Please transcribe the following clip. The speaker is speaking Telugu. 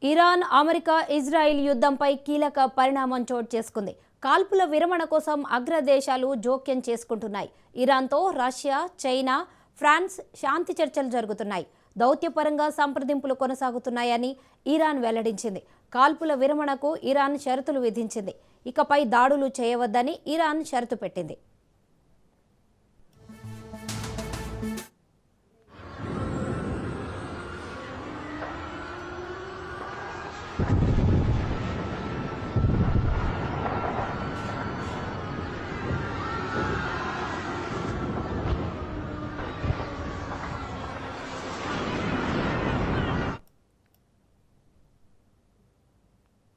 ఇరాన్, అమెరికా, ఇజ్రాయిల్ యుద్ధంపై కీలక పరిణామం చోటు చేసుకుంది. కాల్పుల విరమణ కోసం అగ్రదేశాలు జోక్యం చేసుకుంటున్నాయి. ఇరాన్తో రష్యా, చైనా, ఫ్రాన్స్ శాంతి చర్చలు జరుగుతున్నాయి. దౌత్యపరంగా సంప్రదింపులు కొనసాగుతున్నాయని ఇరాన్ వెల్లడించింది. కాల్పుల విరమణకు ఇరాన్ షరతులు విధించింది. ఇకపై దాడులు చేయవద్దని ఇరాన్ షరతు పెట్టింది.